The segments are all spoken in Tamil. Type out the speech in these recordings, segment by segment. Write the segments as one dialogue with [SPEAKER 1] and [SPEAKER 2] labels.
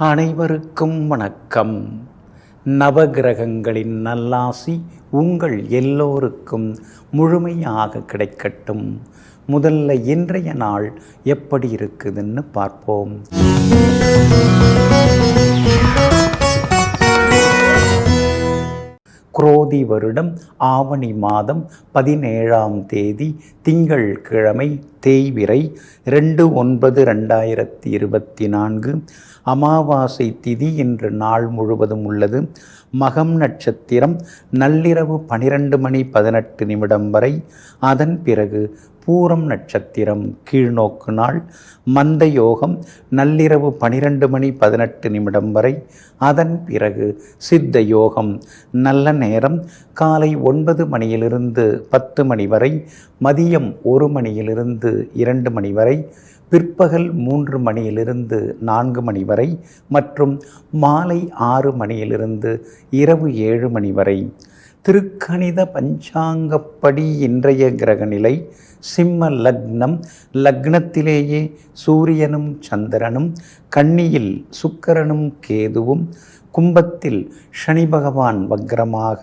[SPEAKER 1] அனைவருக்கும் வணக்கம். நவகிரகங்களின் நல்லாசி உங்கள் எல்லோருக்கும் முழுமையாக கிடைக்கட்டும். முதல்ல இன்றைய நாள் எப்படி இருக்குதுன்னு பார்ப்போம். குரோதி வருடம் ஆவணி மாதம் 17ஆம் தேதி திங்கள் கிழமை தேய்பிறை 2/9/2024. அமாவாசை திதி இன்று நாள் முழுவதும் உள்ளது. மகம் நட்சத்திரம் நள்ளிரவு 12:18 வரை. அதன் பிறகு பூரம் நட்சத்திரம் கீழ்நோக்கு நாள். மந்த யோகம் நள்ளிரவு 12:18 வரை. அதன் பிறகு சித்த யோகம். நல்ல நேரம் காலை 9 மணியிலிருந்து 10 மணி வரை, மதியம் 1 மணியிலிருந்து 2 மணி வரை, பிற்பகல் 3 மணியிலிருந்து 4 மணி வரை மற்றும் மாலை 6 மணியிலிருந்து இரவு 7 மணி வரை. திருக்கணித பஞ்சாங்கப்படி இன்றைய கிரகநிலை சிம்ம லக்னம். லக்னத்திலேயே சூரியனும் சந்திரனும், கன்னியில் சுக்கிரனும் கேதுவும், கும்பத்தில் சனி பகவான் வக்ரமாக,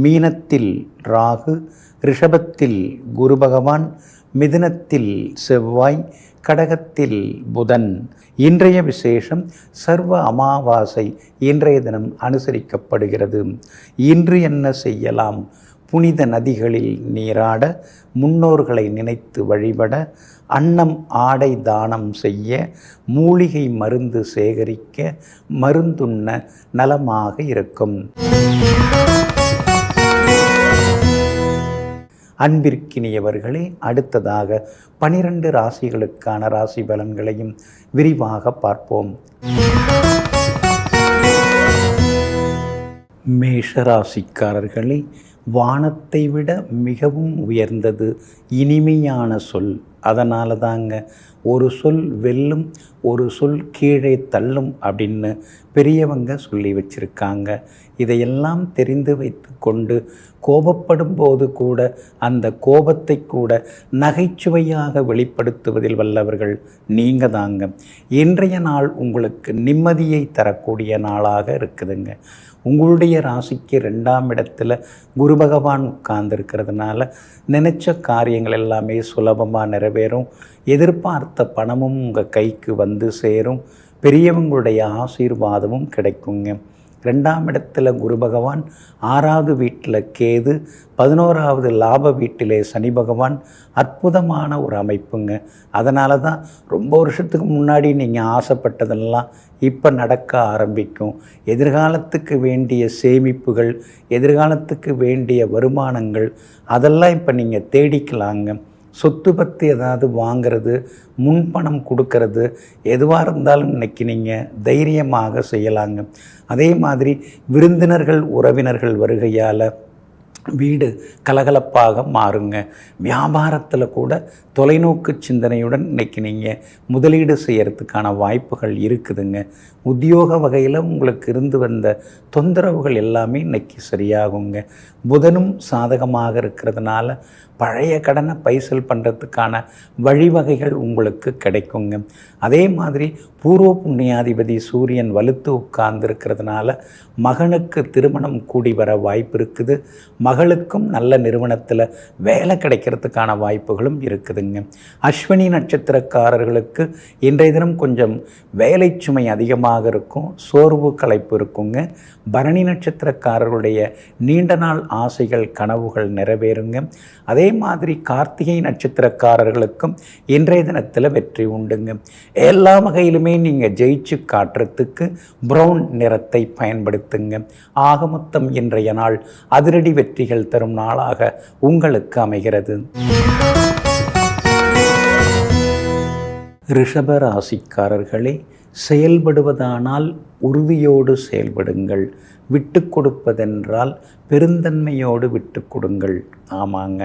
[SPEAKER 1] மீனத்தில் ராகு, ரிஷபத்தில் குரு பகவான், மிதுனத்தில் செவ்வாய், கடகத்தில் புதன். இன்றைய விசேஷம் சர்வ அமாவாசை இன்றைய தினம் அனுசரிக்கப்படுகிறது. இன்று என்ன செய்யலாம்? புனித நதிகளில் நீராட, முன்னோர்களை நினைத்து வழிபட, அன்னம் ஆடை தானம் செய்ய, மூலிகை மருந்து சேகரிக்க, மருந்துண்ண நலமாக இருக்கும். அன்பிற்கினியவர்களே, அடுத்ததாக 12 ராசிகளுக்கான ராசி பலன்களையும் விரிவாக பார்ப்போம். மேஷ ராசிக்காரர்களே, வானத்தை விட மிகவும் உயர்ந்தது இனிமையான சொல். அதனால தாங்க ஒரு சொல் வெல்லும், ஒரு சொல் கீழே தள்ளும் அப்படின்னு பெரியவங்க சொல்லி வச்சிருக்காங்க. இதையெல்லாம் தெரிந்து வைத்து கொண்டு கோபப்படும் போது கூட அந்த கோபத்தை கூட நகைச்சுவையாக வெளிப்படுத்துவதில் வல்லவர்கள் நீங்கள் தாங்க. இன்றைய நாள் உங்களுக்கு நிம்மதியை தரக்கூடிய நாளாக இருக்குதுங்க. உங்களுடைய ராசிக்கு 2ஆம் இடத்துல குரு பகவான் உட்கார்ந்துருக்கிறதுனால நினைச்ச காரியங்கள் எல்லாமே சுலபமாக நிறைவேறும். எதிர்பார்த்த பணமும் உங்கள் கைக்கு வந்து சேரும். பெரியவங்களுடைய ஆசீர்வாதமும் கிடைக்குங்க. 2ஆம் இடத்துல குரு பகவான், 6வது வீட்டில் கேது, 11வது லாப வீட்டிலே சனி பகவான். அற்புதமான ஒரு அமைப்புங்க. அதனால தான் ரொம்ப வருஷத்துக்கு முன்னாடி நீங்கள் ஆசைப்பட்டதெல்லாம் இப்போ நடக்க ஆரம்பிக்கும். எதிர்காலத்துக்கு வேண்டிய சேமிப்புகள், எதிர்காலத்துக்கு வேண்டிய வருமானங்கள், அதெல்லாம் இப்போ நீங்கள் தேடிக்கலாங்க. சொத்து பற்றி ஏதாவது வாங்கிறது, முன்பணம் கொடுக்கறது, எதுவாக இருந்தாலும் இன்றைக்கி நீங்கள் தைரியமாக செய்யலாங்க. அதே மாதிரி விருந்தினர்கள் உறவினர்கள் வருகையால் வீடு கலகலப்பாக மாறுங்க. வியாபாரத்தில் கூட தொலைநோக்கு சிந்தனையுடன் இன்றைக்கி நீங்கள் முதலீடு செய்கிறதுக்கான வாய்ப்புகள் இருக்குதுங்க. உத்தியோக வகையில் உங்களுக்கு இருந்து வந்த தொந்தரவுகள் எல்லாமே இன்றைக்கி சரியாகுங்க. புதனும் சாதகமாக இருக்கிறதுனால பழைய கடனை பைசல் பண்ணுறதுக்கான வழிவகைகள் உங்களுக்கு கிடைக்குங்க. அதே மாதிரி பூர்வ புண்ணியாதிபதி சூரியன் வலுத்து உட்கார்ந்து இருக்கிறதுனால மகனுக்கு திருமணம் கூடி வர வாய்ப்பு இருக்குது. மகளுக்கும் நல்ல நிறுவனத்தில் வேலை கிடைக்கிறதுக்கான வாய்ப்புகளும் இருக்குதுங்க. அஸ்வினி நட்சத்திரக்காரர்களுக்கு இன்றைய தினம் கொஞ்சம் வேலை சுமை அதிகமாக இருக்கும், சோர்வு களைப்பு இருக்குங்க. பரணி நட்சத்திரக்காரர்களுடைய நீண்ட நாள் ஆசைகள் கனவுகள் நிறைவேறுங்க. அதே மாதிரி கார்த்திகை நட்சத்திரக்காரர்களுக்கும் இன்றைய தினத்தில் வெற்றி உண்டுங்க. எல்லா வகையிலுமே நீங்கள் ஜெயிச்சு காட்டுறதுக்கு ப்ரௌன் நிறத்தை பயன்படுத்துங்க. ஆக மொத்தம் இன்றைய நாள் அதிரடி வெற்றிகள் தரும் நாளாக உங்களுக்கு அமைகிறது. ரிஷப ராசிக்காரர்களே, செயல்படுவதானால் உறுதியோடு செயல்படுங்கள். விட்டு கொடுப்பதென்றால் பெருந்தன்மையோடு விட்டு கொடுங்கள். ஆமாங்க,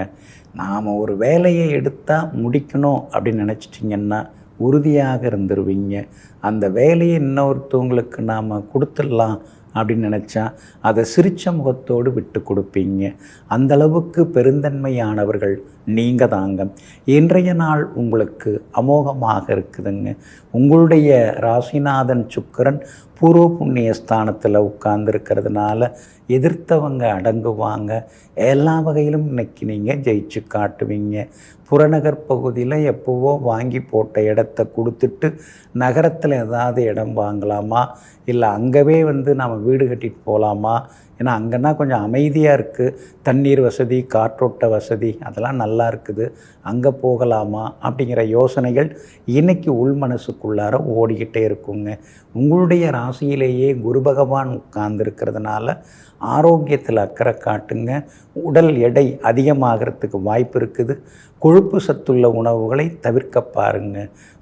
[SPEAKER 1] நாம் ஒரு வேலையை எடுத்தால் முடிக்கணும் அப்படின்னு நினச்சிட்டிங்கன்னா உறுதியாக இருந்துருவீங்க. அந்த வேலையை இன்னொருத்தவங்களுக்கு நாம் கொடுத்துடலாம் அப்படின்னு நினச்சா அதை சிரித்த முகத்தோடு விட்டு கொடுப்பீங்க. அந்தளவுக்கு பெருந்தன்மையானவர்கள் நீங்கள் தாங்க. இன்றைய நாள் உங்களுக்கு அமோகமாக இருக்குதுங்க. உங்களுடைய ராசிநாதன் சுக்கிரன் பூர்வ புண்ணிய ஸ்தானத்தில் உட்கார்ந்துருக்கிறதுனால எதிர்த்தவங்க அடங்குவாங்க. எல்லா வகையிலும் இன்றைக்கி நீங்கள் ஜெயிச்சு காட்டுவீங்க. புறநகர் பகுதியில் எப்போவோ வாங்கி போட்ட இடத்த கொடுத்துட்டு நகரத்தில் ஏதாவது இடம் வாங்கலாமா, இல்லை அங்கவே நம்ம வீடு கட்டிட்டு போகலாமா, ஏன்னா அங்கன்னா கொஞ்சம் அமைதியாக இருக்குது, தண்ணீர் வசதி, காற்றோட்ட வசதி அதெல்லாம் நல்லா இருக்குது, அங்கே போகலாமா அப்படிங்கிற யோசனைகள் இன்றைக்கி உள் மனசுக்குள்ளார ஓடிக்கிட்டே இருக்குங்க. உங்களுடைய ராசியிலேயே குரு பகவான் உட்கார்ந்துருக்கிறதுனால ஆரோக்கியத்தில் அக்கறை காட்டுங்க. உடல் எடை அதிகமாகிறதுக்கு வாய்ப்பு இருக்குது. கொழுப்பு சத்துள்ள உணவுகளை தவிர்க்க பாருங்க.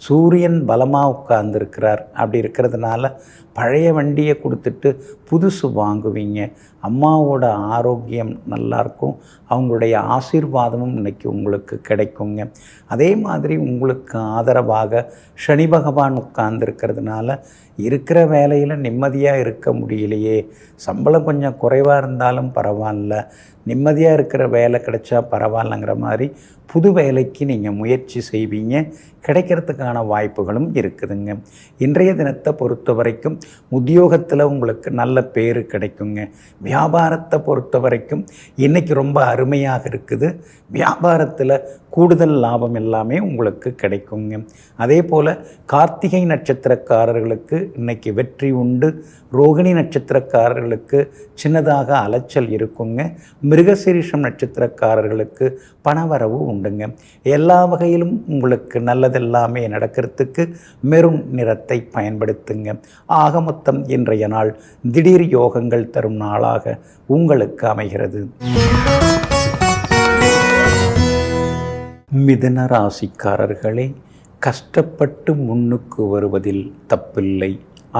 [SPEAKER 1] சூரியன் பலமாக உட்கார்ந்துருக்கிறார். அப்படி இருக்கிறதுனால பழைய வண்டியை கொடுத்துட்டு புதுசு வாங்குவீங்க. அம்மாவோட ஆரோக்கியம் நல்லாயிருக்கும். அவங்களுடைய ஆசீர்வாதமும் இன்றைக்கி உங்களுக்கு கிடைக்குங்க. அதே மாதிரி உங்களுக்கு ஆதரவாக சனி பகவான் உட்கார்ந்துருக்கிறதுனால இருக்கிற வேலையில் நிம்மதியாக இருக்க முடியலையே, சம்பளம் கொஞ்சம் குறைவாக இருந்தாலும் பரவாயில்ல, நிம்மதியாக இருக்கிற வேலை கிடைச்சா பரவாயில்லங்கிற மாதிரி புது வேலைக்கு நீங்கள் முயற்சி செய்வீங்க. கிடைக்கிறதுக்கான வாய்ப்புகளும் இருக்குதுங்க. இன்றைய தினத்தை பொறுத்த வரைக்கும் உத்தியோகத்தில் உங்களுக்கு நல்ல பேர் கிடைக்குங்க. வியாபாரத்தை பொறுத்த வரைக்கும் இன்றைக்கி ரொம்ப அருமையாக இருக்குது. வியாபாரத்தில் கூடுதல் லாபம் எல்லாமே உங்களுக்கு கிடைக்குங்க. அதே போல் கார்த்திகை நட்சத்திரக்காரர்களுக்கு இன்றைக்கி வெற்றி உண்டு. ரோகிணி நட்சத்திரக்காரர்களுக்கு சின்னதாக அலைச்சல் இருக்குங்க. மிருகசீரிஷம் நட்சத்திரக்காரர்களுக்கு பணவரவு உண்டுங்க. எல்லா வகையிலும் உங்களுக்கு நல்லதெல்லாமே நடக்கிறதுக்கு மெரூன் நிறத்தை பயன்படுத்துங்க. ஆக மொத்தம் இன்றைய நாள் திடீர் யோகங்கள் தரும் நாளாக உங்களுக்கு அமைகிறது. மிதுன ராசிக்காரர்களே, கஷ்டப்பட்டு முன்னுக்கு வருவதில் தப்பில்லை.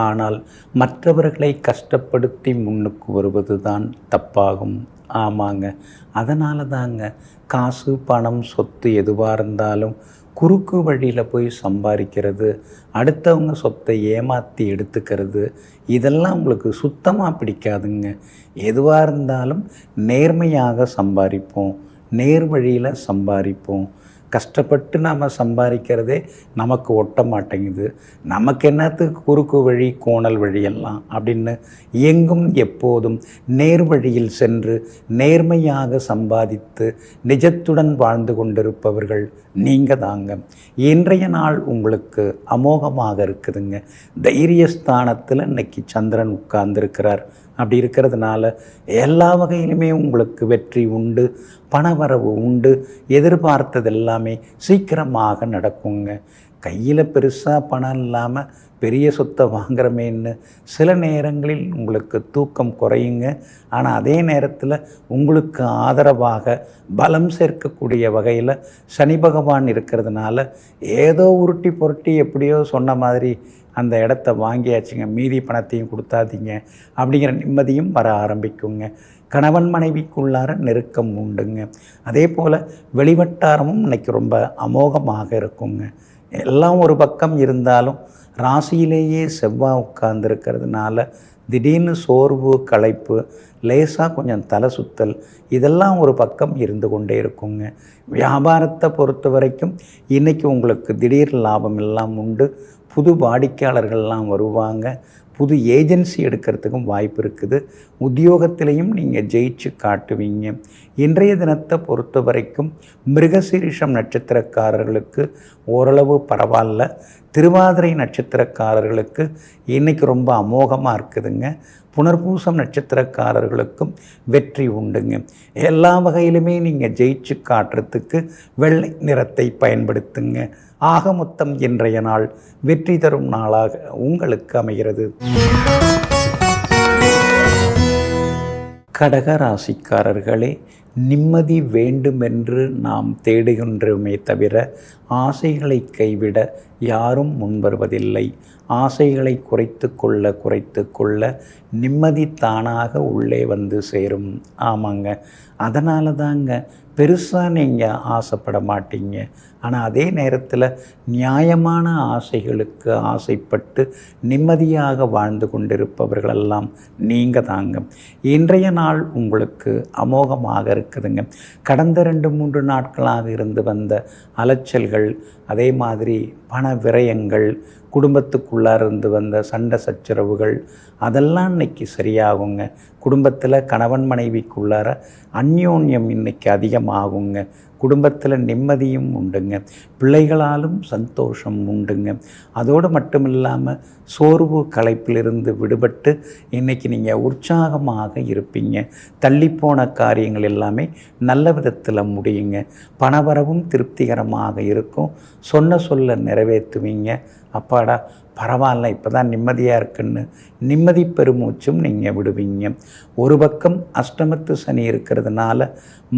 [SPEAKER 1] ஆனால் மற்றவர்களை கஷ்டப்படுத்தி முன்னுக்கு வருவது தான் தப்பாகும். ஆமாங்க, அதனால தாங்க காசு, பணம், சொத்து எதுவாக இருந்தாலும் குறுக்கு வழியில் போய் சம்பாதிக்கிறது, அடுத்தவங்க சொத்தை ஏமாற்றி எடுத்துக்கிறது, இதெல்லாம் உங்களுக்கு சுத்தமாக பிடிக்காதுங்க. எதுவாக இருந்தாலும் நேர்மையாக சம்பாதிப்போம், நேர் வழியில் சம்பாதிப்போம். கஷ்டப்பட்டு நாம் சம்பாதிக்கிறதே நமக்கு ஒட்ட மாட்டேங்குது, நமக்கு என்னத்துக்கு குறுக்கு வழி, கோணல் வழியெல்லாம் அப்படின்னு எங்கும் எப்போதும் நேர் வழியில் சென்று நேர்மையாக சம்பாதித்து நிஜத்துடன் வாழ்ந்து கொண்டிருப்பவர்கள் நீங்கள் தாங்க. இன்றைய நாள் உங்களுக்கு அமோகமாக இருக்குதுங்க. தைரியஸ்தானத்தில் இன்னைக்கு சந்திரன் உட்கார்ந்துருக்கிறார். அப்படி இருக்கிறதுனால எல்லா வகையிலுமே உங்களுக்கு வெற்றி உண்டு, பணவரவு உண்டு. எதிர்பார்த்தது எல்லாமே சீக்கிரமாக நடக்குங்க. கையில் பெருசாக பணம் இல்லாமல் பெரிய சொத்தை வாங்குறமேன்னு சில நேரங்களில் உங்களுக்கு தூக்கம் குறையுங்க. ஆனால் அதே நேரத்தில் உங்களுக்கு ஆதரவாக பலம் சேர்க்கக்கூடிய வகையில் சனி பகவான் இருக்கிறதுனால ஏதோ உருட்டி புரட்டி எப்படியோ சொன்ன மாதிரி அந்த இடத்த வாங்கியாச்சுங்க, மீதி பணத்தையும் கொடுத்தாதீங்க அப்படிங்கிற நிம்மதியும் வர ஆரம்பிக்குங்க. கணவன் மனைவிக்குள்ளார நெருக்கம் உண்டுங்க. அதே போல் வெளிவட்டாரமும் இன்றைக்கி ரொம்ப அமோகமாக இருக்குங்க. எல்லாம் ஒரு பக்கம் இருந்தாலும் ராசியிலேயே செவ்வாய் உட்கார்ந்துருக்கிறதுனால திடீர்னு சோர்வு, களைப்பு, லேசாக கொஞ்சம் தலை சுத்தல் இதெல்லாம் ஒரு பக்கம் இருந்து கொண்டே இருக்குங்க. வியாபாரத்தை பொறுத்த வரைக்கும் இன்றைக்கி உங்களுக்கு திடீர் லாபம் எல்லாம் உண்டு. புது வாடிக்கையாளர்கள்லாம் வருவாங்க. புது ஏஜென்சி எடுக்கிறதுக்கும் வாய்ப்பு இருக்குது. உத்தியோகத்திலையும் நீங்கள் ஜெயிச்சு காட்டுவீங்க. இன்றைய தினத்தை பொறுத்த வரைக்கும் மிருகசீரிஷம் நட்சத்திரக்காரர்களுக்கு ஓரளவு பரவாயில்ல. திருவாதிரை நட்சத்திரக்காரர்களுக்கு இன்றைக்கி ரொம்ப அமோகமாக இருக்குதுங்க. புனர்பூசம் நட்சத்திரக்காரர்களுக்கும் வெற்றி உண்டுங்க. எல்லா வகையிலுமே நீங்கள் ஜெயிச்சு காட்டுறதுக்கு வெள்ளை நிறத்தை பயன்படுத்துங்க. ஆக மொத்தம் இன்றைய நாள் வெற்றி தரும் நாளாக உங்களுக்கு அமைகிறது. கடக ராசிக்காரர்களே, நிம்மதி வேண்டுமென்று நாம் தேடுகின்றோமே தவிர ஆசைகளை கைவிட யாரும் முன்வருவதில்லை. ஆசைகளை குறைத்து கொள்ள நிம்மதி தானாக உள்ளே வந்து சேரும். ஆமாங்க, அதனால தாங்க பெருசாக நீங்கள் ஆசைப்பட மாட்டீங்க. ஆனால் அதே நேரத்தில் நியாயமான ஆசைகளுக்கு ஆசைப்பட்டு நிம்மதியாக வாழ்ந்து கொண்டிருப்பவர்களெல்லாம் நீங்கள் தாங்க. இன்றைய நாள் உங்களுக்கு அமோகமாக இருக்குதுங்க. கடந்த 2-3 நாட்களாக இருந்து வந்த அலைச்சல்கள், அதே மாதிரி பண விரயங்கள், குடும்பத்துக்குள்ளார இருந்து வந்த சண்டை சச்சரவுகள் அதெல்லாம் இன்றைக்கி சரியாகுங்க. குடும்பத்தில் கணவன் மனைவிக்குள்ளார அந்யோன்யம் இன்றைக்கி அதிகமாகுங்க. குடும்பத்தில் நிம்மதியும் உண்டுங்க. பிள்ளைகளாலும் சந்தோஷம் உண்டுங்க. அதோடு மட்டும் இல்லாமல் சோர்வு களைப்பிலிருந்து விடுபட்டு இன்றைக்கி நீங்கள் உற்சாகமாக இருப்பீங்க. தள்ளிப்போன காரியங்கள் எல்லாமே நல்ல விதத்தில் முடியுங்க. பணவரவும் திருப்திகரமாக இருக்கும். சொன்ன சொல்ல நிறைவேற்றுவீங்க. அப்பாடா பரவாயில்ல, இப்போ தான் நிம்மதியாக இருக்குன்னு நிம்மதி பெருமூச்சும் நீங்கள் விடுவீங்க. ஒரு பக்கம் அஷ்டமத்து சனி இருக்கிறதுனால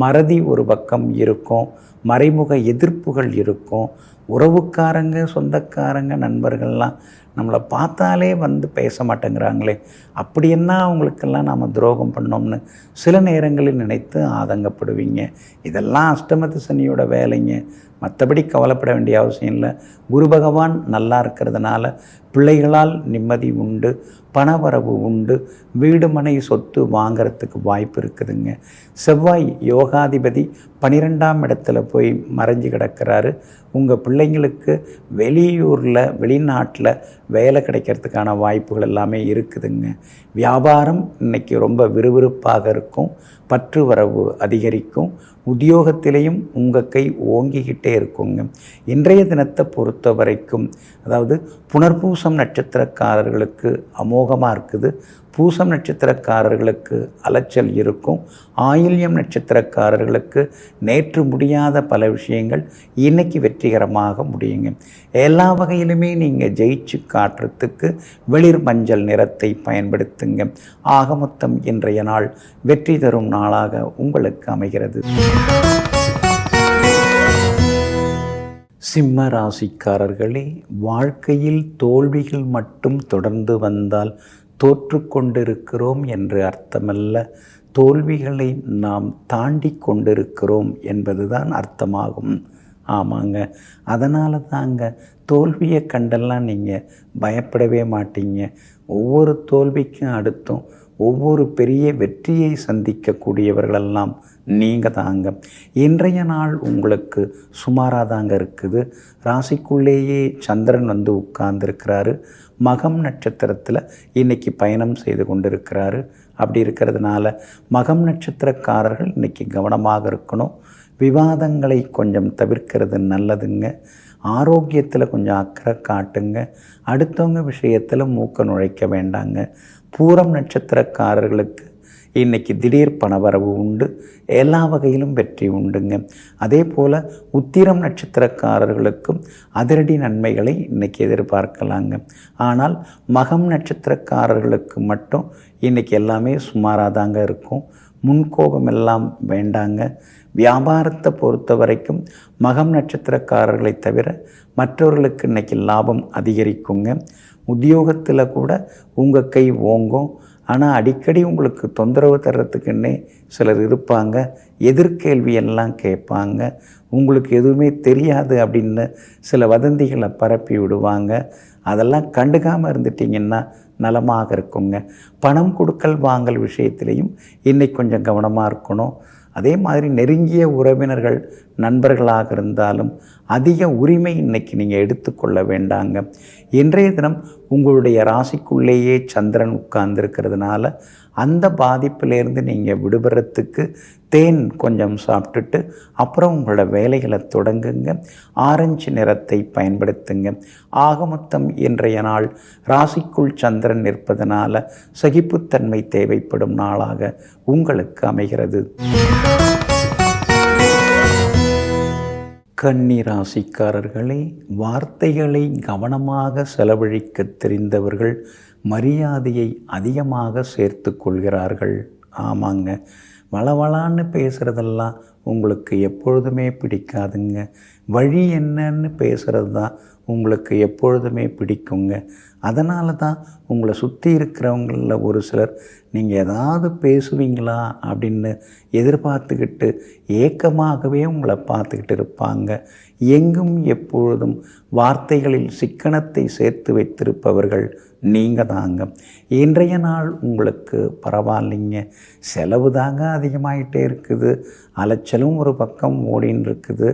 [SPEAKER 1] மறதி ஒரு பக்கம் இருக்கும். மறைமுக எதிர்ப்புகள் இருக்கும். உறவுக்காரங்க, சொந்தக்காரங்க, நண்பர்கள்லாம் நம்மளை பார்த்தாலே வந்து பேச மாட்டேங்கிறாங்களே, அப்படி என்ன அவங்களுக்கெல்லாம் நாம் துரோகம் பண்ணோம்னு சில நேரங்களில் நினைத்து ஆதங்கப்படுவீங்க. இதெல்லாம் அஷ்டமத்து சனியோட வேலைங்க. மற்றபடி கவலைப்பட வேண்டிய அவசியம் இல்லை. குரு பகவான் நல்லா இருக்கிறதுனால பிள்ளைகளால் நிம்மதி உண்டு, பணவரவு உண்டு, வீடு மனை சொத்து வாங்கிறதுக்கு வாய்ப்பு இருக்குதுங்க. செவ்வாய் யோகாதிபதி 12ஆம் இடத்துல போய் மறைஞ்சு கிடக்கிறாரு. உங்கள் பிள்ளைங்களுக்கு வெளியூரில், வெளிநாட்டில் வேலை கிடைக்கிறதுக்கான வாய்ப்புகள் எல்லாமே இருக்குதுங்க. வியாபாரம் இன்றைக்கி ரொம்ப விறுவிறுப்பாக இருக்கும். பற்று வரவு அதிகரிக்கும். உத்தியோகத்திலையும் உங்கள் கை ஓங்கிக்கிட்டே இருக்குங்க. இன்றைய தினத்தை பொறுத்த வரைக்கும், அதாவது புனர்பூசம் நட்சத்திரக்காரர்களுக்கு அமோகமாக இருக்குது. பூசம் நட்சத்திரக்காரர்களுக்கு அலைச்சல் இருக்கும். ஆயில்யம் நட்சத்திரக்காரர்களுக்கு நேற்று முடியாத பல விஷயங்கள் இன்றைக்கி வெற்றிகரமாக முடியுங்க. எல்லா வகையிலுமே நீங்கள் ஜெயிச்சு காட்டுறதுக்கு வெளிர் மஞ்சள் நிறத்தை பயன்படுத்துங்க. ஆக மொத்தம் இன்றைய நாள் வெற்றி தரும் நாளாக உங்களுக்கு அமைகிறது. சிம்ம ராசிக்காரர்களே, வாழ்க்கையில் தோல்விகள் மட்டும் தொடர்ந்து வந்தால் தோற்று கொண்டிருக்கிறோம் என்று அர்த்தமல்ல. தோல்விகளை நாம் தாண்டி கொண்டிருக்கிறோம் என்பதுதான் அர்த்தமாகும். ஆமாங்க, அதனால தாங்க தோல்வியை கண்டெல்லாம் நீங்கள் பயப்படவே மாட்டீங்க. ஒவ்வொரு தோல்விக்கும் அடுத்தும் ஒவ்வொரு பெரிய வெற்றியை சந்திக்கக்கூடியவர்களெல்லாம் நீங்கள் தாங்க. இன்றைய நாள் உங்களுக்கு சுமாராக தாங்க இருக்குது. ராசிக்குள்ளேயே சந்திரன் வந்து உட்கார்ந்துருக்கிறாரு. மகம் நட்சத்திரத்தில் இன்றைக்கி பயணம் செய்து கொண்டிருக்கிறாரு. அப்படி இருக்கிறதுனால மகம் நட்சத்திரக்காரர்கள் இன்றைக்கி கவனமாக இருக்கணும். விவாதங்களை கொஞ்சம் தவிர்க்கிறது நல்லதுங்க. ஆரோக்கியத்தில் கொஞ்சம் அக்கறை காட்டுங்க. அடுத்தவங்க விஷயத்தில் மூக்க நுழைக்க வேண்டாங்க. பூரம் நட்சத்திரக்காரர்களுக்கு இன்றைக்கி திடீர் பணவரவு உண்டு. எல்லா வகையிலும் வெற்றி உண்டுங்க. அதே போல் உத்திரம் நட்சத்திரக்காரர்களுக்கும் அதிரடி நன்மைகளை இன்றைக்கி எதிர்பார்க்கலாங்க. ஆனால் மகம் நட்சத்திரக்காரர்களுக்கு மட்டும் இன்றைக்கி எல்லாமே சுமாராக தாங்க இருக்கும். முன்கோபம் எல்லாம் வேண்டாங்க. வியாபாரத்தை பொறுத்த வரைக்கும் மகம் நட்சத்திரக்காரர்களை தவிர மற்றவர்களுக்கு இன்றைக்கி லாபம் அதிகரிக்குங்க. உத்தியோகத்தில் கூட உங்கள் கை ஓங்கும். ஆனால் அடிக்கடி உங்களுக்கு தொந்தரவு தர்றதுக்குன்னே சிலர் இருப்பாங்க. எதிர்கேள்வியெல்லாம் கேட்பாங்க. உங்களுக்கு எதுவுமே தெரியாது அப்படின்னு சில வதந்திகளை பரப்பி விடுவாங்க. அதெல்லாம் கண்டுக்காமல் இருந்துட்டிங்கன்னா நலமாக இருக்குங்க. பணம் கொடுக்கல் வாங்கல் விஷயத்திலையும் இன்றைக்கி கொஞ்சம் கவனமாக இருக்கணும். அதே மாதிரி நெருங்கிய உறவினர்கள், நண்பர்களாக இருந்தாலும் அதிக உரிமை இன்றைக்கி நீங்கள் எடுத்துக்கொள்ள வேண்டாங்க. இன்றைய தினம் உங்களுடைய ராசிக்குள்ளேயே சந்திரன் உட்கார்ந்துருக்கிறதுனால அந்த பாதிப்பிலேருந்து நீங்கள் விடுபடுறதுக்கு தேன் கொஞ்சம் சாப்பிட்டுட்டு அப்புறம் உங்களோட வேலைகளை தொடங்குங்க. ஆரஞ்சு நிறத்தை பயன்படுத்துங்க. ஆக மொத்தம் இன்றைய நாள் ராசிக்குள் சந்திரன் இருப்பதனால சகிப்புத்தன்மை தேவைப்படும் நாளாக உங்களுக்கு அமைகிறது. கன்னி ராசிக்காரர்களே, வார்த்தைகளை கவனமாக செலவழிக்க தெரிந்தவர்கள் மரியாதையை அதிகமாக சேர்த்து கொள்கிறார்கள். ஆமாங்க, வளவளான்னு பேசுகிறதெல்லாம் உங்களுக்கு எப்பொழுதுமே பிடிக்காதுங்க. வழி என்னன்னு பேசுகிறது தான் உங்களுக்கு எப்பொழுதுமே பிடிக்குங்க. அதனால தான் உங்களை சுற்றி இருக்கிறவங்களில் ஒரு சிலர் நீங்கள் ஏதாவது பேசுவீங்களா அப்படின்னு எதிர்பார்த்துக்கிட்டு ஏக்கமாகவே உங்களை பார்த்துக்கிட்டு இருப்பாங்க. எங்கும் எப்பொழுதும் வார்த்தைகளில் சிக்கனத்தை சேர்த்து வைத்திருப்பவர்கள் நீங்கள் தாங்க. இன்றைய நாள் உங்களுக்கு பரவாயில்லைங்க. செலவு தாங்க அதிகமாகிட்டே இருக்குது, அலைச்சலும் ஒரு பக்கம் ஓடின்னு இருக்குது.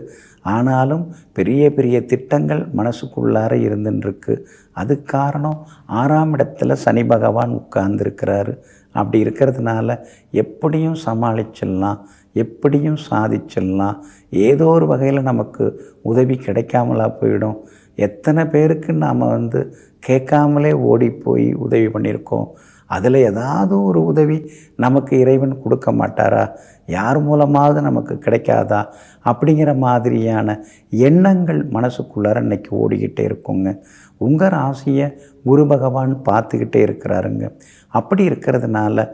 [SPEAKER 1] ஆனாலும் பெரிய பெரிய திட்டங்கள் மனசுக்குள்ளார இருந்துருக்கு. அது காரணம் 6ஆம் இடத்துல சனி பகவான் உட்கார்ந்துருக்கிறாரு. அப்படி இருக்கிறதுனால எப்படியும் சமாளிச்சிடலாம், எப்படியும் சாதிச்சிடலாம். ஏதோ ஒரு வகையில் நமக்கு உதவி கிடைக்காமலா போயிடும். எத்தனை பேருக்கு நாம் கேட்காமலே ஓடி போய் உதவி பண்ணியிருக்கோம். அதில் ஏதாவது ஒரு உதவி நமக்கு இறைவன் கொடுக்க மாட்டாரா? யார் மூலமாவது நமக்கு கிடைக்காதா? அப்படிங்கிற மாதிரியான எண்ணங்கள் மனசுக்குள்ளார இன்றைக்கி ஓடிக்கிட்டே இருக்குங்க. உங்கள் ராசியை குரு பகவான் பார்த்துக்கிட்டே இருக்கிறாருங்க. அப்படி இருக்கிறதுனால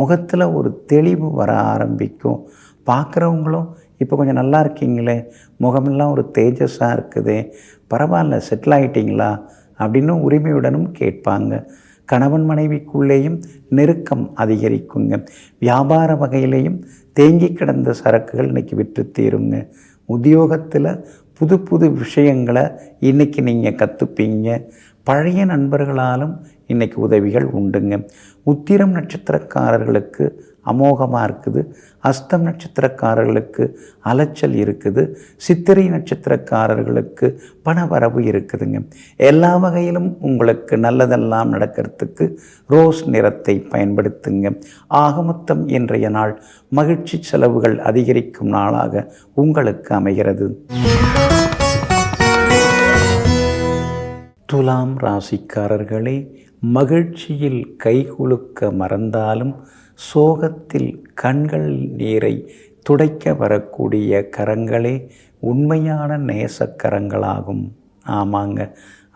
[SPEAKER 1] முகத்தில் ஒரு தெளிவு வர ஆரம்பிக்கும். பார்க்குறவங்களும் இப்போ கொஞ்சம் நல்லா இருக்கீங்களே, முகமெல்லாம் ஒரு தேஜஸாக இருக்குதே, பரவாயில்ல செட்டில் ஆகிட்டிங்களா அப்படின்னு உரிமையுடனும் கேட்பாங்க. கணவன் மனைவிக்குள்ளேயும் நெருக்கம் அதிகரிக்குங்க. வியாபார வகையிலையும் தேங்கி கிடந்த சரக்குகள் இன்றைக்கி விற்று தீருங்க. உத்தியோகத்தில் புது புது விஷயங்களை இன்றைக்கி நீங்கள் கற்றுப்பீங்க. பழைய நண்பர்களாலும் இன்றைக்கி உதவிகள் உண்டுங்க. உத்திரம் நட்சத்திரக்காரர்களுக்கு அமோகமாக இருக்குது. அஸ்தம் நட்சத்திரக்காரர்களுக்கு அலைச்சல் இருக்குது. சித்திரை நட்சத்திரக்காரர்களுக்கு பணவரவு இருக்குதுங்க. எல்லா வகையிலும் உங்களுக்கு நல்லதெல்லாம் நடக்கிறதுக்கு ரோஸ் நிறத்தை பயன்படுத்துங்க. ஆகமொத்தம் இன்றைய நாள் மகிழ்ச்சி செலவுகள் அதிகரிக்கும் நாளாக உங்களுக்கு அமைகிறது. துலாம் ராசிக்காரர்களே, மகிழ்ச்சியில் கைகுலுக்க மறந்தாலும் சோகத்தில் கண்கள் நீரை துடைக்க வரக்கூடிய கரங்களே உண்மையான நேசக்கரங்களாகும். ஆமாங்க,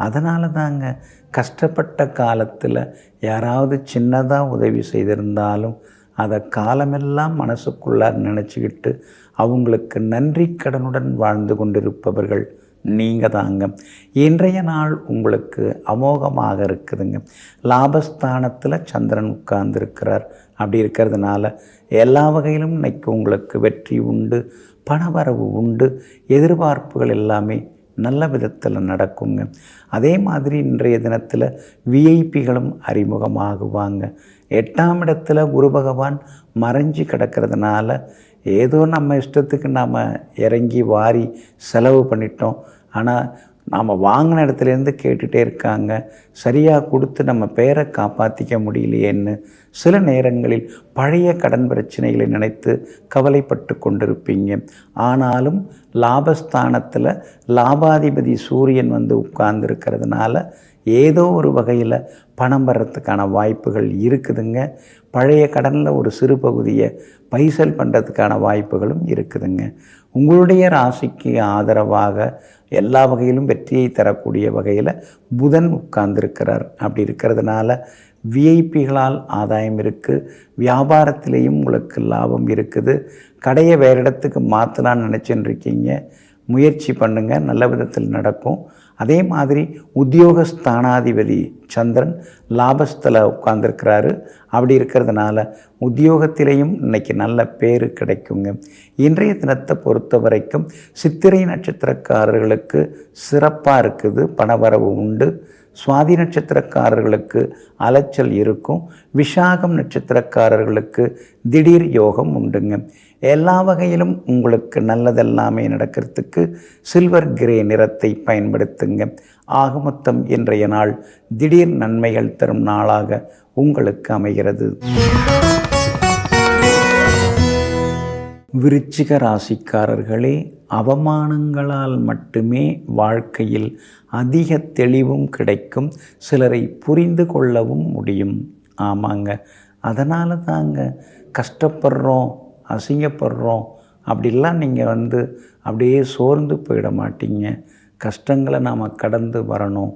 [SPEAKER 1] அதனால தாங்க கஷ்டப்பட்ட காலத்தில் யாராவது சின்னதாக உதவி செய்திருந்தாலும் அதை காலமெல்லாம் மனசுக்குள்ளார நினச்சிக்கிட்டு அவங்களுக்கு நன்றி கடனுடன் வாழ்ந்து கொண்டிருப்பவர்கள் நீங்கள் தாங்க. இன்றைய நாள் உங்களுக்கு அமோகமாக இருக்குதுங்க. லாபஸ்தானத்தில் சந்திரன் உட்கார்ந்துருக்கிறார். அப்படி இருக்கிறதுனால எல்லா வகையிலும் இன்றைக்கி உங்களுக்கு வெற்றி உண்டு, பணவரவு உண்டு. எதிர்பார்ப்புகள் எல்லாமே நல்ல விதத்தில் நடக்குங்க. அதே மாதிரி இன்றைய தினத்தில் விஐபிகளும் அறிமுகமாகுவாங்க. 8ஆம் இடத்துல குரு பகவான் மறைஞ்சி கிடக்கிறதுனால ஏதோ நம்ம இஷ்டத்துக்கு நாம் இறங்கி வாரி செலவு பண்ணிட்டோம். ஆனால் நாம் வாங்கின இடத்துலேருந்து கேட்டுகிட்டே இருக்காங்க, சரியாக கொடுத்து நம்ம பேரை காப்பாற்றிக்க முடியலையேன்னு சில நேரங்களில் பழைய கடன் பிரச்சனைகளை நினைத்து கவலைப்பட்டு கொண்டிருப்பீங்க. ஆனாலும் லாபஸ்தானத்தில் லாபாதிபதி சூரியன் உட்கார்ந்துருக்கிறதுனால ஏதோ ஒரு வகையில் பணம் வர்றதுக்கான வாய்ப்புகள் இருக்குதுங்க. பழைய கடனில் ஒரு சிறு பகுதியை பைசல் பண்ணுறதுக்கான வாய்ப்புகளும் இருக்குதுங்க. உங்களுடைய ராசிக்கு ஆதரவாக எல்லா வகையிலும் வெற்றியை தரக்கூடிய வகையில் புதன் உட்கார்ந்துருக்கிறார். அப்படி இருக்கிறதுனால விஐபிகளால் ஆதாயம் இருக்குது. வியாபாரத்திலேயும் உங்களுக்கு லாபம் இருக்குது. கடையை வேறு இடத்துக்கு மாற்றலான்னு நினச்சின்னு இருக்கீங்க, முயற்சி பண்ணுங்கள், நல்ல விதத்தில் நடக்கும். அதே மாதிரி உத்தியோகஸ்தானாதிபதி சந்திரன் லாபஸ்தில் உட்கார்ந்துருக்கிறாரு. அப்படி இருக்கிறதுனால உத்தியோகத்திலேயும் இன்றைக்கி நல்ல பேர் கிடைக்குங்க. இன்றைய தினத்தை பொறுத்த வரைக்கும் சித்திரை நட்சத்திரக்காரர்களுக்கு சிறப்பாக இருக்குது, பணவரவு உண்டு. சுவாதி நட்சத்திரக்காரர்களுக்கு அலைச்சல் இருக்கும். விசாகம் நட்சத்திரக்காரர்களுக்கு திடீர் யோகம் உண்டுங்க. எல்லா வகையிலும் உங்களுக்கு நல்லதெல்லாமே நடக்கிறதுக்கு சில்வர் கிரே நிறத்தை பயன்படுத்துங்க. ஆகமொத்தம் இன்றைய நாள் திடீர் நன்மைகள் தரும் நாளாக உங்களுக்கு அமைகிறது. விருச்சிக ராசிக்காரர்களே, அவமானங்களால் மட்டுமே வாழ்க்கையில் அதிக தெளிவும் கிடைக்கும். சிலரை புரிந்து கொள்ளவும் முடியும். ஆமாங்க, அதனால தாங்க கஷ்டப்படுறோம், அசிங்கப்படுறோம் அப்படிலாம் நீங்கள் அப்படியே சோர்ந்து போயிட மாட்டீங்க. கஷ்டங்களை நாம் கடந்து வரணும்,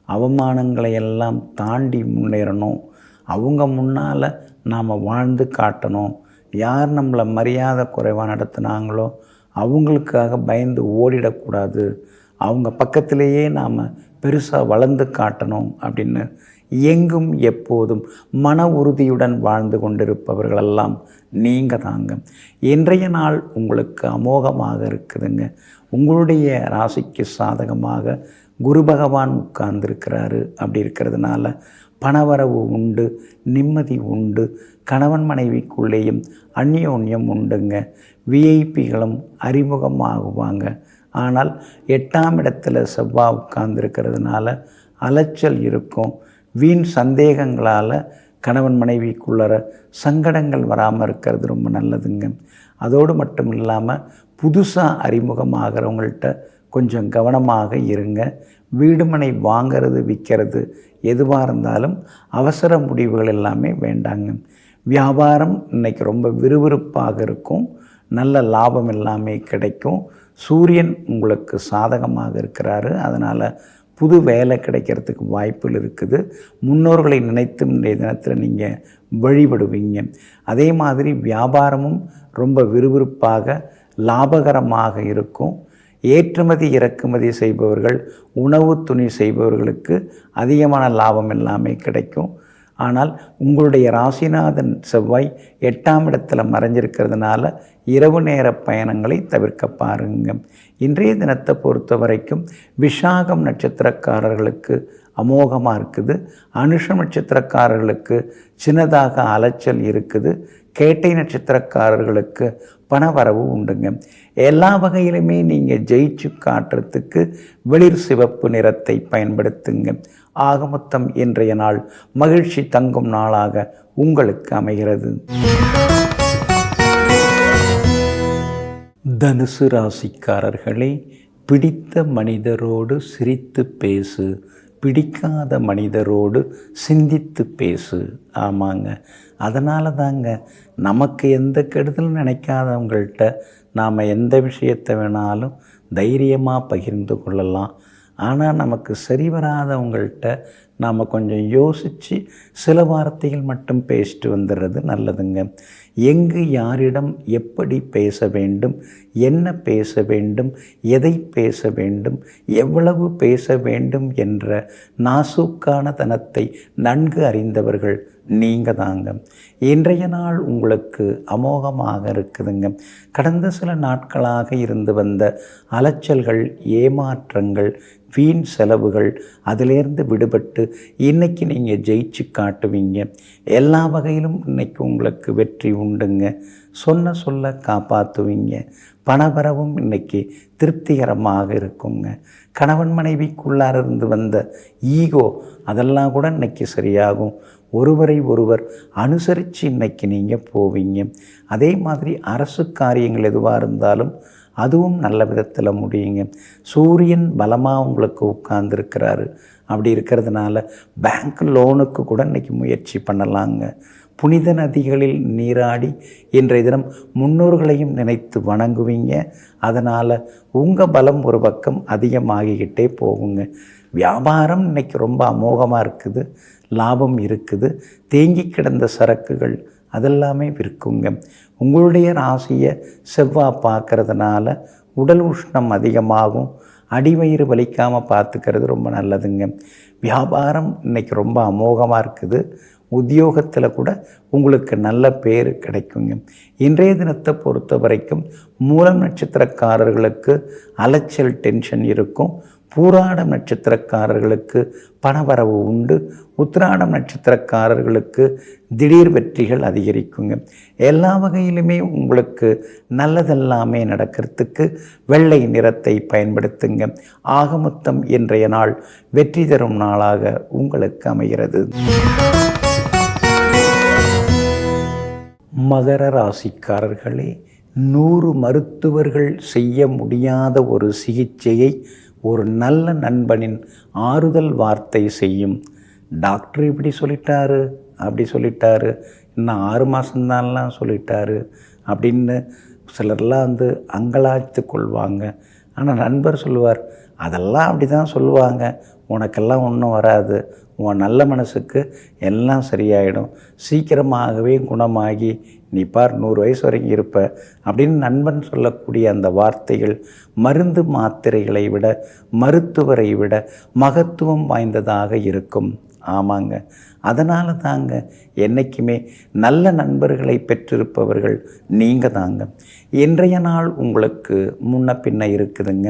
[SPEAKER 1] அவமானங்களை எல்லாம் தாண்டி முன்னேறணும். அவங்க முன்னால் நாம் வாழ்ந்து காட்டணும். யார் நம்மளை மரியாதை குறைவாக நடத்துனாங்களோ அவங்களுக்காக பயந்து ஓடிடக்கூடாது. அவங்க பக்கத்திலேயே நாம் பெருசாக வளர்ந்து காட்டணும் அப்படின்னு எங்கும் எப்போதும் மன உறுதியுடன் வாழ்ந்து கொண்டிருப்பவர்களெல்லாம் நீங்கள் தாங்க. இன்றைய நாள் உங்களுக்கு அமோகமாக இருக்குதுங்க. உங்களுடைய ராசிக்கு சாதகமாக குரு பகவான் உட்கார்ந்துருக்கிறாரு. அப்படி இருக்கிறதுனால பணவரவு உண்டு, நிம்மதி உண்டு, கணவன் மனைவிக்குள்ளேயும் அந்யோன்யம் உண்டுங்க. விஐபிகளும் அறிமுகமாகுவாங்க. ஆனால் 8ஆம் இடத்துல செவ்வாய் உட்கார்ந்துருக்கிறதுனால அலைச்சல் இருக்கும். வீண் சந்தேகங்களால் கணவன் மனைவிக்குள்ளற சங்கடங்கள் வராமல் இருக்கிறது ரொம்ப நல்லதுங்க. அதோடு மட்டும் இல்லாமல் புதுசாக அறிமுகமாகிறவங்கள்ட்ட கொஞ்சம் கவனமாக இருங்க. வீடு மனை வாங்கிறது விற்கிறது எதுவாக இருந்தாலும் அவசர முடிவுகள் எல்லாமே வேண்டாங்க. வியாபாரம் இன்றைக்கி ரொம்ப விறுவிறுப்பாக இருக்கும். நல்ல லாபம் எல்லாமே கிடைக்கும். சூரியன் உங்களுக்கு சாதகமாக இருக்கிறாரு. அதனால் புது வேலை கிடைக்கிறதுக்கு வாய்ப்புகள் இருக்குது. முன்னோர்களை நினைத்து இன்றைய தினத்தில் நீங்கள் வழிபடுவீங்க. அதே மாதிரி வியாபாரமும் ரொம்ப விறுவிறுப்பாக லாபகரமாக இருக்கும். ஏற்றுமதி இறக்குமதி செய்பவர்கள், உணவு துணி செய்பவர்களுக்கு அதிகமான லாபம் எல்லாமே கிடைக்கும். ஆனால் உங்களுடைய ராசிநாதன் செவ்வாய் 8ஆம் இடத்துல மறைஞ்சிருக்கிறதுனால இரவு நேர பயணங்களை தவிர்க்க பாருங்க. இன்றைய தினத்தை பொறுத்த வரைக்கும் விசாகம் நட்சத்திரக்காரர்களுக்கு அமோகமாக இருக்குது. அனுஷம் நட்சத்திரக்காரர்களுக்கு சின்னதாக அலைச்சல் இருக்குது. கேட்டை நட்சத்திரக்காரர்களுக்கு பணவரவு உண்டுங்க. எல்லா வகையிலுமே நீங்கள் ஜெயிச்சு காட்டுறதுக்கு வெளிர் சிவப்பு நிறத்தை பயன்படுத்துங்க. ஆக மொத்தம் இன்றைய நாள் மகிழ்ச்சி தங்கும் நாளாக உங்களுக்கு அமைகிறது. தனுசு ராசிக்காரர்களே, பிடித்த மனிதரோடு சிரித்து பேசு, பிடிக்காத மனிதரோடு சிந்தித்து பேசு. ஆமாங்க, அதனால தாங்க நமக்கு எந்த கெடுதலும் நினைக்காதவங்கள்ட்ட நாம் எந்த விஷயத்தை வேணாலும் தைரியமாக பகிர்ந்து கொள்ளலாம். ஆனால் நமக்கு சரி வராதவங்கள்ட்ட நாம் கொஞ்சம் யோசித்து சில வார்த்தைகள் மட்டும் பேசிட்டு வந்துடுறது நல்லதுங்க. எங்கு யாரிடம் எப்படி பேச வேண்டும், என்ன பேச வேண்டும், எதை பேச வேண்டும், எவ்வளவு பேச வேண்டும் என்ற நாசூக்கான தனத்தை நன்கு அறிந்தவர்கள் நீங்கள் தாங்க. இன்றைய நாள் உங்களுக்கு அமோகமாக இருக்குதுங்க. கடந்த சில நாட்களாக இருந்து வந்த அலைச்சல்கள், ஏமாற்றங்கள், வீண் செலவுகள் அதிலேருந்து விடுபட்டு இன்றைக்கி நீங்கள் ஜெயிச்சு காட்டுவீங்க. எல்லா வகையிலும் இன்றைக்கி உங்களுக்கு வெற்றி உண்டுங்க. சொன்ன சொல்ல காப்பாற்றுவீங்க. பணவரவும் இன்றைக்கி திருப்திகரமாக இருக்குங்க. கணவன் மனைவிக்குள்ளார இருந்து வந்த ஈகோ அதெல்லாம் கூட இன்றைக்கி சரியாகும். ஒருவரை ஒருவர் அனுசரித்து இன்றைக்கி நீங்கள் போவீங்க. அதே மாதிரி அரசு காரியங்கள் எதுவாக இருந்தாலும் அதுவும் நல்ல விதத்தில் முடியுங்க. சூரியன் பலமாக உங்களுக்கு உட்கார்ந்துருக்கிறாரு. அப்படி இருக்கிறதுனால பேங்க் லோனுக்கு கூட இன்றைக்கி முயற்சி பண்ணலாங்க. புனித நதிகளில் நீராடி இன்றைய தினம் முன்னோர்களையும் நினைத்து வணங்குவீங்க. அதனால் உங்கள் பலம் ஒரு பக்கம் அதிகமாகிக்கிட்டே போகுங்க. வியாபாரம் இன்றைக்கி ரொம்ப அமோகமாக இருக்குது. லாபம் இருக்குது. தேங்கி கிடந்த சரக்குகள் அதெல்லாமே விற்குங்க. உங்களுடைய ராசியை செவ்வாய் பார்க்கறதுனால உடல் உஷ்ணம் அதிகமாகும். அடிவயிறு வலிக்காமல் பார்த்துக்கிறது ரொம்ப நல்லதுங்க. வியாபாரம் இன்றைக்கி ரொம்ப அமோகமாக இருக்குது. உத்தியோகத்தில் கூட உங்களுக்கு நல்ல பேர் கிடைக்குங்க. இன்றைய தினத்தை பொறுத்த வரைக்கும் மூலம் நட்சத்திரக்காரர்களுக்கு அலைச்சல் டென்ஷன் இருக்கும். பூராடம் நட்சத்திரக்காரர்களுக்கு பணவரவு உண்டு. உத்திராடம் நட்சத்திரக்காரர்களுக்கு திடீர் வெற்றிகள் அதிகரிக்குங்க. எல்லா வகையிலுமே உங்களுக்கு நல்லதெல்லாமே நடக்கிறதுக்கு வெள்ளை நிறத்தை பயன்படுத்துங்க. ஆக மொத்தம் இன்றைய நாள் வெற்றி தரும் நாளாக உங்களுக்கு அமைகிறது. மகர ராசிக்காரர்களே, 100 மருத்துவர்கள் செய்ய முடியாத ஒரு சிகிச்சையை ஒரு நல்ல நண்பனின் ஆறுதல் வார்த்தை செய்யும். டாக்டர் இப்படி சொல்லிட்டாரு, அப்படி சொல்லிட்டாரு, இன்னும் 6 மாதம்தான்லாம் சொல்லிட்டாரு அப்படின்னு சிலர்லாம் அங்கலாய்த்து கொள்வாங்க. ஆனால் நண்பர் சொல்லுவார், அதெல்லாம் அப்படி தான் சொல்லுவாங்க, உனக்கெல்லாம் ஒன்றும் வராது, உன் நல்ல மனசுக்கு எல்லாம் சரியாயிடும், சீக்கிரமாகவே குணமாகி நீ பார் 100 வயசு வரைக்கும் இருப்ப அப்படின்னு நண்பன் சொல்லக்கூடிய அந்த வார்த்தைகள் மருந்து மாத்திரைகளை விட, மருத்துவரை விட மகத்துவம் வாய்ந்ததாக இருக்கும். ஆமாங்க, அதனால தாங்க என்றைக்குமே நல்ல நண்பர்களை பெற்றிருப்பவர்கள் நீங்கள் தாங்க. இன்றைய நாள் உங்களுக்கு முன்ன பின்ன இருக்குதுங்க.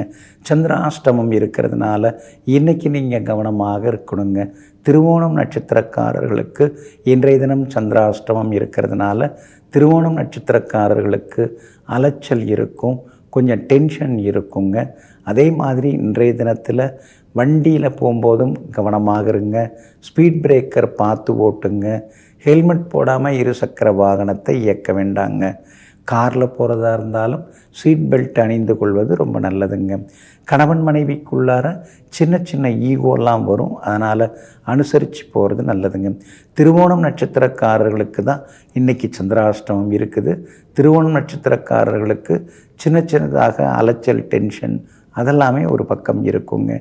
[SPEAKER 1] சந்திராஷ்டமம் இருக்கிறதுனால இன்றைக்கி நீங்கள் கவனமாக இருக்கணுங்க. திருவோணம் நட்சத்திரக்காரர்களுக்கு இன்றைய தினம் சந்திராஷ்டமம் இருக்கிறதுனால திருவோணம் நட்சத்திரக்காரர்களுக்கு அலைச்சல் இருக்கும், கொஞ்சம் டென்ஷன் இருக்குங்க. அதே மாதிரி இன்றைய தினத்தில் வண்டியில் போகும்போதும் கவனமாக இருங்க. ஸ்பீட் பிரேக்கர் பார்த்து ஓட்டுங்க. ஹெல்மெட் போடாமல் இருசக்கர வாகனத்தை இயக்க வேண்டாங்க. காரில் போகிறதா இருந்தாலும் சீட் பெல்ட் அணிந்து கொள்வது ரொம்ப நல்லதுங்க. கணவன் மனைவிக்குள்ளார சின்ன சின்ன ஈகோலாம் வரும், அதனால் அனுசரித்து போகிறது நல்லதுங்க. திருவோணம் நட்சத்திரக்காரர்களுக்கு தான் இன்றைக்கி சந்திராஷ்டமம் இருக்குது. திருவோணம் நட்சத்திரக்காரர்களுக்கு சின்ன சின்னதாக அலைச்சல், டென்ஷன் அதெல்லாமே ஒரு பக்கம் இருக்குங்க.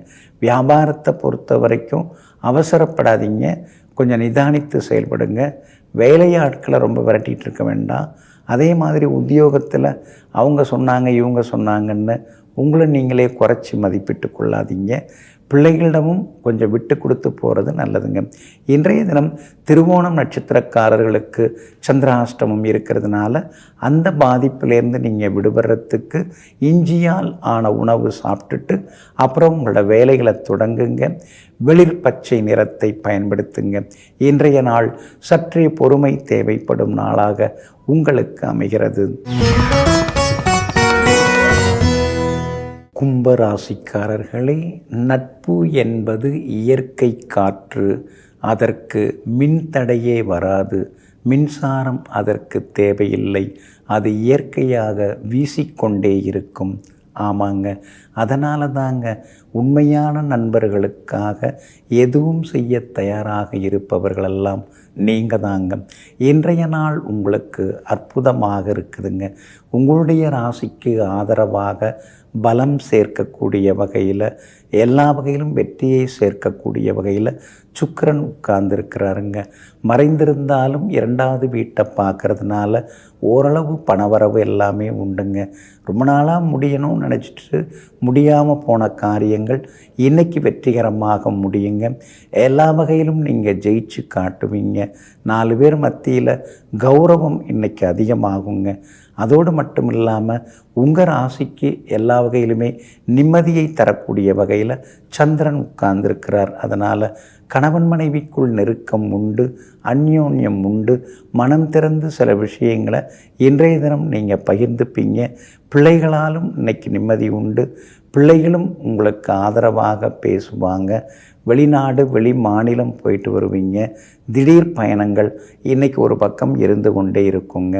[SPEAKER 1] வியாபாரத்தை பொறுத்த வரைக்கும் அவசரப்படாதீங்க, கொஞ்சம் நிதானித்து செயல்படுங்க. வேலையாட்களை ரொம்ப விரட்டிகிட்டு இருக்க வேண்டாம். அதே மாதிரி உத்தியோகத்தில் அவங்க சொன்னாங்க இவங்க சொன்னாங்கன்னு உங்களை நீங்களே குறைச்சி மதிப்பிட்டு கொள்ளாதீங்க. பிள்ளைகளிடமும் கொஞ்சம் விட்டு கொடுத்து போகிறது நல்லதுங்க. இன்றைய தினம் திருவோணம் நட்சத்திரக்காரர்களுக்கு சந்திராஷ்டமம் இருக்கிறதுனால அந்த பாதிப்பிலேருந்து நீங்கள் விடுபடுறதுக்கு இஞ்சியால் ஆன உணவு சாப்பிட்டுட்டு அப்புறம் உங்களோட வேலைகளை தொடங்குங்க. வெளிர் பச்சை நிறத்தை பயன்படுத்துங்க. இன்றைய நாள் சற்றே பொறுமை தேவைப்படும் நாளாக உங்களுக்கு அமைகிறது. கும்பராசிக்காரர்களே, நட்பு என்பது இயற்கை காற்று, அதற்கு மின்தடையே வராது. மின்சாரம் அதற்கு தேவையில்லை, அது இயற்கையாக வீசிக்கொண்டே இருக்கும். ஆமாங்க, அதனால தாங்க உண்மையான நண்பர்களுக்காக எதுவும் செய்ய தயாராக இருப்பவர்களெல்லாம் நீங்கள் தாங்க. இன்றைய நாள் உங்களுக்கு அற்புதமாக இருக்குதுங்க. உங்களுடைய ராசிக்கு ஆதரவாக பலம் சேர்க்கக்கூடிய வகையில், எல்லா வகையிலும் வெற்றியை சேர்க்கக்கூடிய வகையில் சுக்கிரன் உட்கார்ந்துருக்கிறாருங்க. மறைந்திருந்தாலும் 2வது வீட்டை பார்க்கறதுனால ஓரளவு பணவரவு எல்லாமே உண்டுங்க. ரொம்ப நாளாக முடியணும்னு நினச்சிட்டு முடியாமல் போன காரியங்கள் இன்றைக்கி வெற்றிகரமாக முடியுங்க. எல்லா வகையிலும் நீங்கள் ஜெயிச்சு காட்டுவீங்க. 4 பேர் மத்தியில் கௌரவம் இன்றைக்கி அதிகமாகுங்க. அதோடு மட்டும் இல்லாமல் உங்கள் ராசிக்கு எல்லா வகையிலுமே நிம்மதியை தரக்கூடிய வகையில் சந்திரன் உட்கார்ந்துருக்கிறார். அதனால் கணவன் மனைவிக்குள் நெருக்கம் உண்டு, அந்யோன்யம் உண்டு. மனம் திறந்து சில விஷயங்களை இன்றைய தினம் நீங்கள் பகிர்ந்துப்பீங்க. பிள்ளைகளாலும் இன்றைக்கி நிம்மதி உண்டு. பிள்ளைகளும் உங்களுக்கு ஆதரவாக பேசுவாங்க. வெளிநாடு வெளி மாநிலம் போயிட்டு வருவீங்க. திடீர் பயணங்கள் இன்றைக்கி ஒரு பக்கம் இருந்து கொண்டே இருக்குங்க.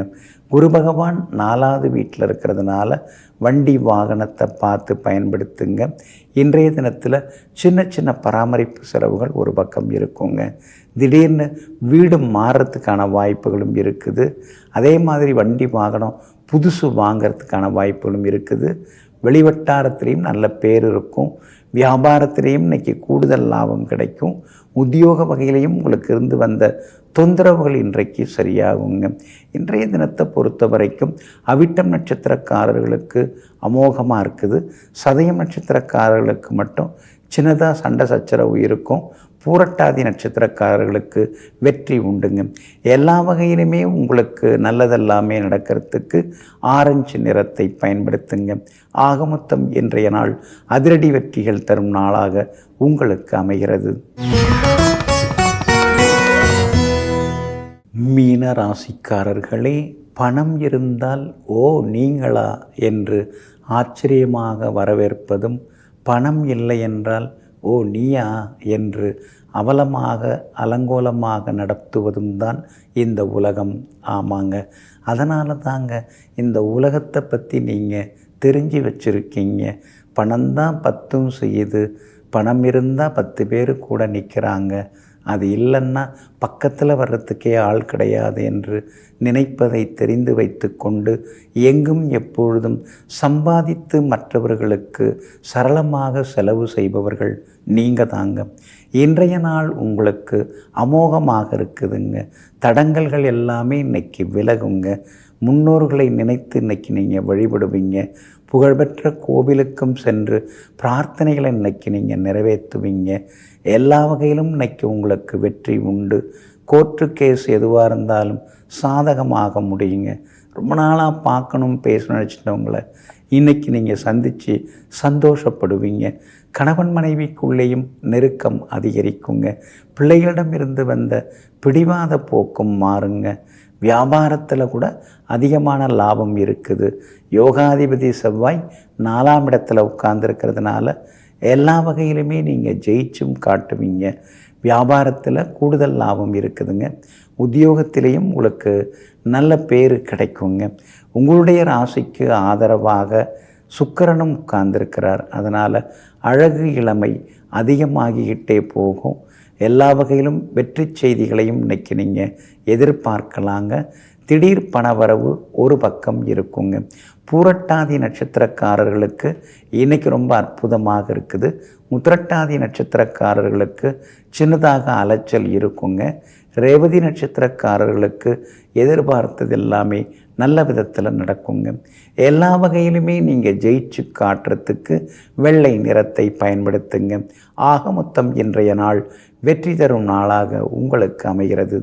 [SPEAKER 1] குரு பகவான் 4வது வீட்டில் இருக்கிறதுனால வண்டி வாகனத்தை பார்த்து பயன்படுத்துங்க. இன்றைய தினத்தில் சின்ன சின்ன பராமரிப்பு செலவுகள் ஒரு பக்கம் இருக்குங்க. திடீர்னு வீடு மாறுறதுக்கான வாய்ப்புகளும் இருக்குது. அதே மாதிரி வண்டி வாகனம் புதுசு வாங்கிறதுக்கான வாய்ப்புகளும் இருக்குது. வெளிவட்டாரத்திலையும் நல்ல பேர் இருக்கும். வியாபாரத்திலையும் இன்றைக்கி கூடுதல் லாபம் கிடைக்கும். உத்தியோக வகையிலையும் உங்களுக்கு இருந்து வந்த தொந்தரவுகள் இன்றைக்கு சரியாகுங்க. இன்றைய தினத்தை பொறுத்த வரைக்கும் அவிட்டம் நட்சத்திரக்காரர்களுக்கு அமோகமாக இருக்குது. சதயம் நட்சத்திரக்காரர்களுக்கு மட்டும் சின்னதாக சண்டை சச்சரவு இருக்கும். பூரட்டாதி நட்சத்திரக்காரர்களுக்கு வெற்றி உண்டுங்க. எல்லா வகையிலுமே உங்களுக்கு நல்லதெல்லாமே நடக்கிறதுக்கு ஆரஞ்சு நிறத்தை பயன்படுத்துங்க. ஆகமொத்தம் இன்றைய நாள் அதிரடி வெற்றிகள் தரும் நாளாக உங்களுக்கு அமைகிறது. மீன ராசிக்காரர்களே, பணம் இருந்தால் ஓ நீங்களா என்று ஆச்சரியமாக வரவேற்பதும், பணம் இல்லை என்றால் ஓ நீயா என்று அவலமாக அலங்கோலமாக நடத்துவதும் தான் இந்த உலகம். ஆமாங்க, அதனால தாங்க இந்த உலகத்தை பற்றி நீங்கள் தெரிஞ்சு வச்சுருக்கீங்க. பணம்தான் 10 செய்யுது, பணம் இருந்தால் 10 பேர் கூட நிற்கிறாங்க. அது இல்லைன்னா பக்கத்தில் வர்றதுக்கே ஆள் கிடையாது என்று நினைப்பதை தெரிந்து வைத்து கொண்டு எங்கும் எப்பொழுதும் சம்பாதித்து மற்றவர்களுக்கு சரளமாக செலவு செய்பவர்கள் நீங்கள் தாங்க. இன்றைய நாள் உங்களுக்கு அமோகமாக இருக்குதுங்க. தடங்கல்கள் எல்லாமே இன்றைக்கி விலகுங்க. முன்னோர்களை நினைத்து இன்றைக்கி நீங்கள் வழிபடுவீங்க. புகழ்பெற்ற கோவிலுக்கும் சென்று பிரார்த்தனைகளை இன்றைக்கி நீங்கள் நிறைவேற்றுவீங்க. எல்லா வகையிலும் இன்றைக்கி உங்களுக்கு வெற்றி உண்டு. கோர்ட்டு கேஸ் எதுவாக இருந்தாலும் சாதகமாக முடியுங்க. ரொம்ப நாளாக பார்க்கணும் பேசணும்னு நினச்சிட்டவங்கள இன்றைக்கி நீங்கள் சந்தித்து சந்தோஷப்படுவீங்க. கணவன் மனைவிக்குள்ளேயும் நெருக்கம் அதிகரிக்குங்க. பிள்ளைகளிடமிருந்து வந்த பிடிவாத போக்கும் மாறுங்க. வியாபாரத்தில் கூட அதிகமான லாபம் இருக்குது. யோகாதிபதி செவ்வாய் 4ஆம் இடத்துல உட்கார்ந்துருக்கிறதுனால எல்லா வகையிலுமே நீங்கள் ஜெயிச்சும் காட்டுவீங்க. வியாபாரத்தில் கூடுதல் லாபம் இருக்குதுங்க. உத்தியோகத்திலையும் உங்களுக்கு நல்ல பேர் கிடைக்குங்க. உங்களுடைய ராசிக்கு ஆதரவாக சுக்கிரனும் உட்கார்ந்துருக்கிறார். அதனால் அழகு இளமை அதிகமாகிக்கிட்டே போகும். எல்லா வகையிலும் வெற்றி செய்திகளையும் இன்றைக்கி நீங்கள் எதிர்பார்க்கலாங்க. திடீர் பணவரவு ஒரு பக்கம் இருக்குங்க. பூரட்டாதி நட்சத்திரக்காரர்களுக்கு இன்றைக்கி ரொம்ப அற்புதமாக இருக்குது. உத்திரட்டாதி நட்சத்திரக்காரர்களுக்கு சின்னதாக அலைச்சல் இருக்குங்க. ரேவதி நட்சத்திரக்காரர்களுக்கு எதிர்பார்த்தது எல்லாமே நல்ல விதத்தில் நடக்குங்க. எல்லா வகையிலுமே நீங்கள் ஜெயிச்சு காட்டுறதுக்கு வெள்ளை நிறத்தை பயன்படுத்துங்க. ஆக மொத்தம் இன்றைய நாள் வெற்றி தரும் நாளாக உங்களுக்கு அமைகிறது.